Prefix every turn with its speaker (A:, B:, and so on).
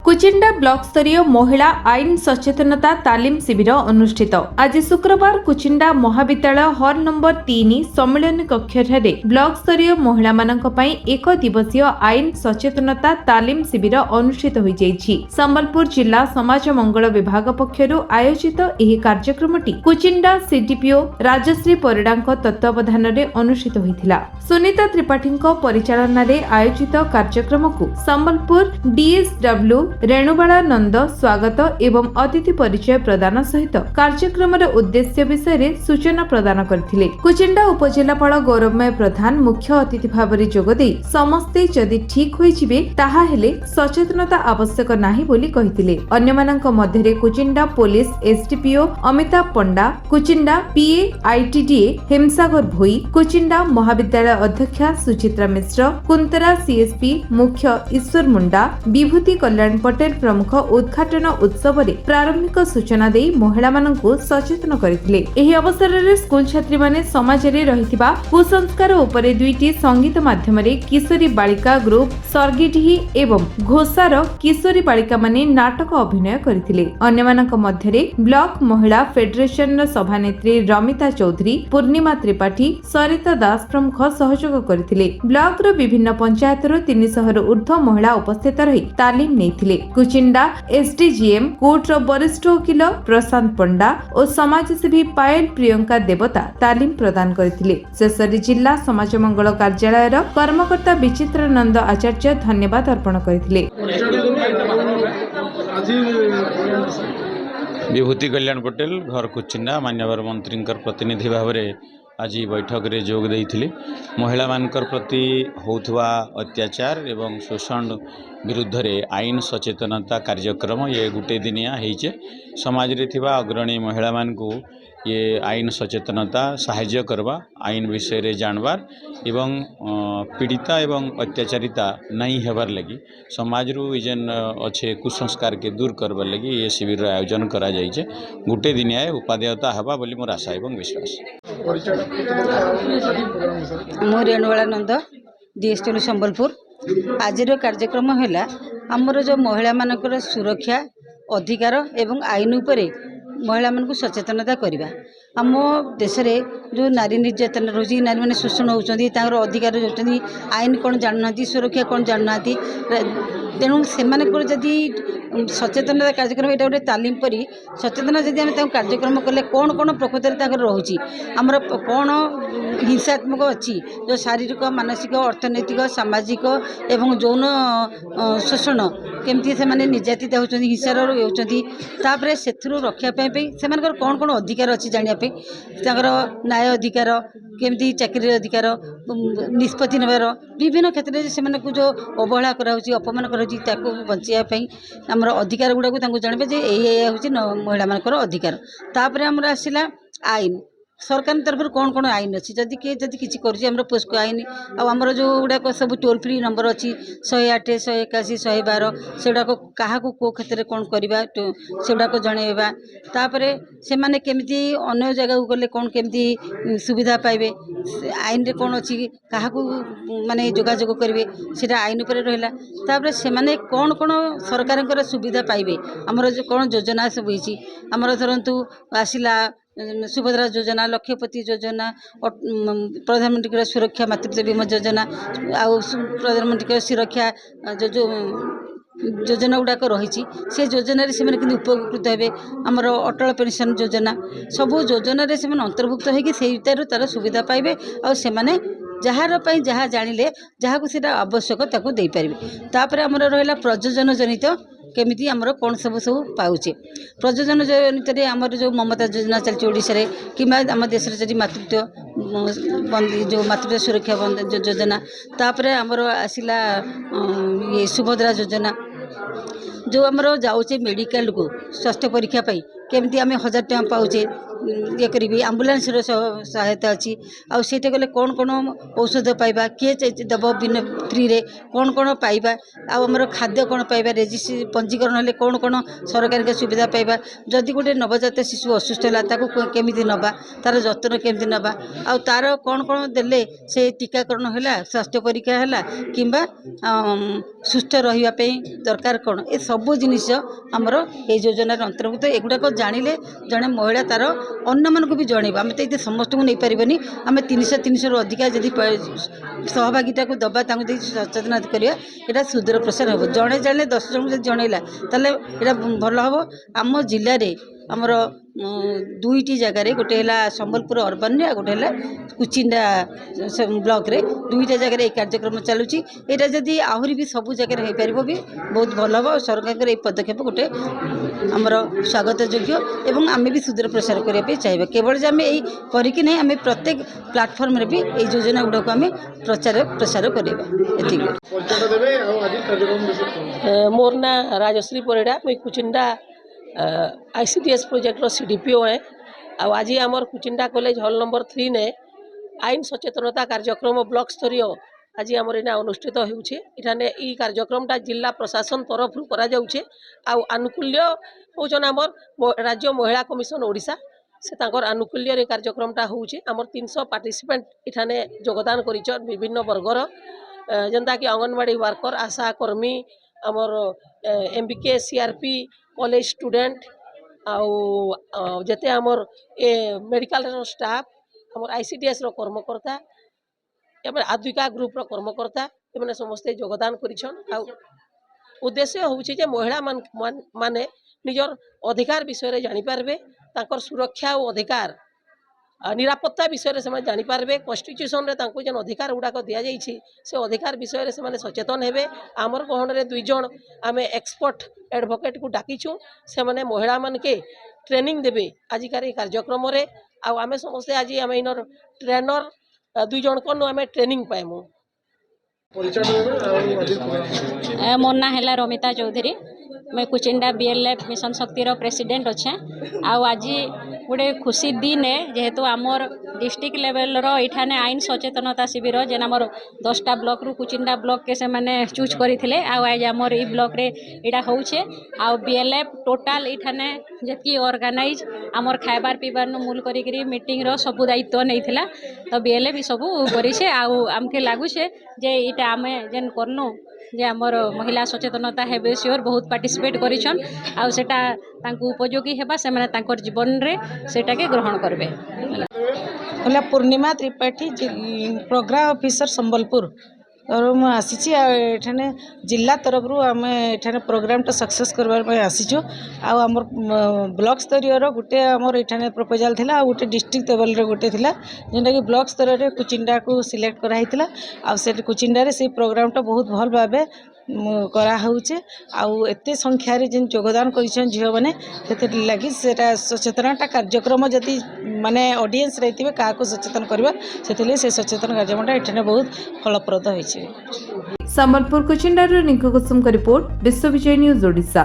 A: Kuchinda block स्तरीय महिला आईन सचेतनता तालीम शिविर अनुष्ठित। आज शुक्रवार कुचिंडा महाविद्यालय हॉल नंबर 3 सम्मेलन कक्ष ब्लॉक स्तरीय महिला एक दिवसीय आईन सचेतनता तालीम शिविर अनुष्ठित हो संबलपुर जिला समाज मंगल विभाग पक्षर आयोजित यह कार्यक्रमटी कुचिंडा सीडीपीओ राजश्री परिड़ा तत्वावधान अनुष्ठित होता। सुनीता त्रिपाठी परिचालन में आयोजित कार्यक्रम को संबलपुर डीएसडब्ल्यू रेणुबाला नंद स्वागत एवं अतिथि परिचय प्रदान सहित कार्यक्रम उद्देश्य विषय सूचना प्रदान करथिले। कुचिंडा उपजिलापाल गौरवमय प्रधान मुख्य अतिथि भाव में जोगदे समस्ते जदि ठीक होइजिबे ताहा हेले सचेतनता आवश्यक नाही बोली कहिथिले। अन्यमानक मध्यरे कुचिंडा पुलिस एसडीपीओ अमिताभ पंडा, कुचिंडा पीए आईटीडीए हेमसागर भोई, कुचिंडा महाविद्यालय अध्यक्षा सुचित्रा मिश्र, कुंतरा सीएसपी मुख्य ईश्वर मुंडा, विभूति कल्याण पटेल प्रमुख उद्घाटन उत्सव में प्रारंभिक सूचना दे महिला माननकु सचेतन करथिले। एही अवसर में स्कूल छात्री माने समाज रे रहितिबा कुसंस्कार उपरे दुईटी संगीत माध्यम किशोरी बालिका ग्रुप सर्गिढी एवं घोषार किशोरी बालिका माने नाटक अभिनय करथिले। अन्यमानक मध्यरे ब्लॉक महिला फेडरेशन सभानेत्री रमिता चौधरी, पूर्णिमा त्रिपाठी, सरिता दास प्रमुख सहयोग करथिले। ब्लॉक रो विभिन्न पंचायतर 300 ऊर्ध्व महिला उपस्थित रही तालीम नेथिले। कुचिंडा एसडीजीएम कोर्ट वरिष्ठ वकील प्रशांत पंडा और समाजसेवी पायल प्रियंका देवता तालीम प्रदान करथिले। शेषरे जिला समाज मंगल कार्यालय कर्मकर्ता विचित्रानंद आचार्य धन्यवाद अर्पण करथिले।
B: विभूति कल्याण पटेल घर कुचिंडा मान्यवर मंत्री प्रतिनिधि भाव में आज बैठक रे जोग देइथिले। महिला मानकर प्रति होउथवा अत्याचार एवं शोषण विरुद्ध रे आईन सचेतनता कार्यक्रम ये गुटे दिनिया हेइचे। समाज रे थिबा अग्रणी महिला मान को ये आईन सचेतनता सहाय्य करवा, आईन विषय रे जानवार एवं पीड़िता एवं अत्याचारिता नहीं हेबार लगी समाज रु जेन अच्छे कुसंस्कार के दूर करबार लगी ये शिविर आयोजन करा जाइए। गुटे दिनिया उपादेयता हवा बोली मोर आशा एवं विश्वास।
C: मो रेणुबाला नंद डीएसडब्ल्यू संबलपुर। आज कार्यक्रम है आमर जो महिला मानकर सुरक्षा अधिकार एवं आईन उपरे महिला मान सचेतनता करवा। आम देश में जो नारी निर्यातन रोज नारी मैंने शोषण होती अधिकार होती आईन कौन जानना सुरक्षा कौन जानना तेणु से जदि सचेतनता कार्यक्रम यहाँ गोटे तालीम परी सचेतना जदि आम कार्यक्रम कले कौन कौन प्रकृत रोचे आमर कौन हिंसात्मक अच्छी जो शारीरिक मानसिक अर्थनैतिक सामाजिक एवं यौन शोषण केमती से निर्यातित होती हिंसार होती से रक्षापी से कौन कौन अधिकार अच्छी जानापी न्याय अधिकार केमती चाकरी अधिकार निष्पत्ति नबार विभिन्न क्षेत्र में जो अवहेला कराऊँच अपमान कराऊँ बचाई आमर अधिकार गुड़ाक जानवे जे हूँ महिला मानकर अधिकार। तापर आमर आसला आईन सरकार तरफ कौन कौन आईन अच्छी जदि किए जदि किसी कर पोस्को आईन आमर जो गुड़ाक सब टोल फ्री नंबर अच्छी 108 181 112 से क्या कौ क्षेत्र कौन करवा से गुड़ाक जनवा। तापर से माने केमिति अन्य जगह को गले कौन केमिति सुविधा पाइबे आईन रे कौन अच्छी क्या माने जोगाजोग करेंगे से आईन उपर रहा। तापर से माने कौन कौन सरकार सुविधा पाइबे आमर जो कौन योजना सब होती आमर धरतु आसला सुभद्रा योजना, लक्ष्यपति योजना, प्रधानमंत्री सुरक्षा मातृत्व बीमा योजना आउ प्रधानमंत्री सुरक्षा जो योजना गुड़ाक रही से योजन से उपकृत हे। आमर अटल पेंशन योजना सबू योजन से अंतर्भुक्त होकर तार सुविधा पाइबे और से जार जहाँ जानिले जहाँ को आवश्यक ताकू दे पारे। तापर आमर रहा प्रयोजन जनित केमिति आमर कौन सब सब पाऊे प्रयोजन जनित आमर जो ममता योजना चलती ओडिशा रे कि आम देश में मातृत्व जो मातृत्व सुरक्षा योजना। तापर आमर आसला ये सुभद्रा योजना जो आमर जाऊे मेडिकल को स्वास्थ्य परीक्षा केमती आम 1000 टଙ୍କା पाऊे ये करी आम्बुलांस सहायता अच्छी आईटा गले कौन कौन औषध पाइबा किए दब बिना फ्री रे कौन कौन पाइबा आमर खाद्य कौन पाइबा रेजिस्ट्री पंजीकरण हेल्ले कौन कौन सरकार के सुविधा पाइबा जदि गोटे नवजात शिशु असुस्थ है केमी नवा तार जत्न केमी नवा आ तार कौन कौन देले से टीकाकरण है स्वास्थ्य परीक्षा है कि सुस्थ रही दरकार कौन ए सबू जिनिस आमर ये योजनार अंतर्भुक्त एगुड़ाक जानिले जड़े महिला तार अन्य मानक भी जनइब आम तो ये समस्त को नहीं पारबनी आम 300 रु अधिका जदि सहभागिता को दबा सचेतन करिया एटा सुदूर प्रसार हम जड़े जाने 10 जन जब जनइला ताले एटा भल हम आम जिले में आमर दुईटी जगार गोटे है संबलपुर अर्बन रे गोटे है कुचिंडा ब्लॉक रे दुईटा जगार ये कार्यक्रम चलुची यहाँ जदि आहरी भी सबू जगह हो पार भी बहुत भल हम सरकार ये पदक्षेप गोटे आमर स्वागत योग्य एवं आम भी सुदूर प्रसार करने चाहिए केवल आम यही करी ना आम प्रत्येक प्लाटफर्म रे भी ये योजना गुड़ाक आम प्रसार करवा।
D: मोर ना राजश्री परिड़ा मुई कुचिंडा ICDS प्रोजेक्ट CDPO है आज आमर कुचिंडा कॉलेज हॉल नंबर 3 ने आईन सचेतनता कार्यक्रम ब्लॉक स्तरीय आज आमर इना अनुष्ठित होने ई कार्यक्रमटा जिला प्रशासन तरफ करा जाउछे आनुकूल्य होचन आमर राज्य महिला कमिशन ओडिशा से तांकर आनुकूल्य रे कार्यक्रमटा होउछे आमर 300 पार्टिसिपेंट इठाने योगदान करिछन विभिन्न वर्गर जनता कि अंगनवाड़ी वर्कर आशा कर्मी आमर MBK CRP कॉलेज स्टूडेंट आते आमर ए मेडिकल स्टाफ आमर ICDS रो कर्मकर्ता एवं आद्विका ग्रुप रो कर्मकर्ता एमने समस्ते योगदान करिछन उद्देश्य होउछि जे महिला माने निजर अधिकार विषय रे जानि पारबे तांकर सुरक्षा और अधिकार निरापत्ता विषय रे से जानि पारबे कॉन्स्टिट्यूशन रे तांको जेन अधिकार गुड़ाक दिया जाइछि से अधिकार विषय रे से सचेतन हेबे आमर गहन रे 2 जन आमे एक्सपर्ट एडवोकेट को डाकिछु से माने महिला मान के ट्रेनिंग देबे आजिकार कार्यक्रम रे आमे समस्ते आज आम इनर ट्रेनर 2 जन को आमे ट्रेनिंग पाइमु।
E: मोर ना है रमिता चौधरी मैं कुचिंडा BLF मिशन शक्तिर प्रेसिडेंट अच्छे आज गोटे खुशी दिन है जेहेतु आमर डिस्ट्रिक्ट लेवल रो आईन सचेतनता शिविर जेन आमर 10टा ब्लॉक रु कुचिंडा ब्लॉक के से माने चूज करथिले आज आमर ई ब्लॉक रे इडा होउछे BLF टोटाल इठाने जेतकी ऑर्गेनाइज आमर खाइबार पीबार मूल करी मीटिंग रो सब दायित्व नैथिला तो BLF ई सब करिसे आमके लागुछे जे इटा आमे जेन करनु जे आमर महिला सचेतनता हेबे सियोर बहुत पार्टिसिपेट करिछन आ सेटा तांको उपयोगी हेबा से माने तांकर जीवन रे सेटा के ग्रहण करबे।
C: होला पूर्णिमा त्रिपाठी प्रोग्राम ऑफिसर संबलपुर और मैं आसी एठाने जिला तरफ आम एठाने प्रोग्रामटा सक्सेस करबार आसीचु आमर ब्लॉक स्तरीय गोटे आमर एठाने प्रपोजल थिला गोटे डिस्ट्रिक्ट लेवल रे गोटे थिला जेनटा कि ब्लॉक स्तर रे कुचिंडा को सिलेक्ट कराइथिला से कुचिंडा रे से प्रोग्रामटा बहुत भल भाबे करा होउचे एते संख्या रे जेन योगदान करिछन झियो माने सेते लागि सेटा सचेतनता कार्यक्रम जति माने ऑडियंस रहितिबे का को सचेतन करबा सेते से सचेतन कार्यक्रमटा एठाने बहुत फलप्रद होइছে।
A: संबलपुर कुचिंडारू निको कुसुम का रिपोर्ट विश्व विजय न्यूज ओडिशा।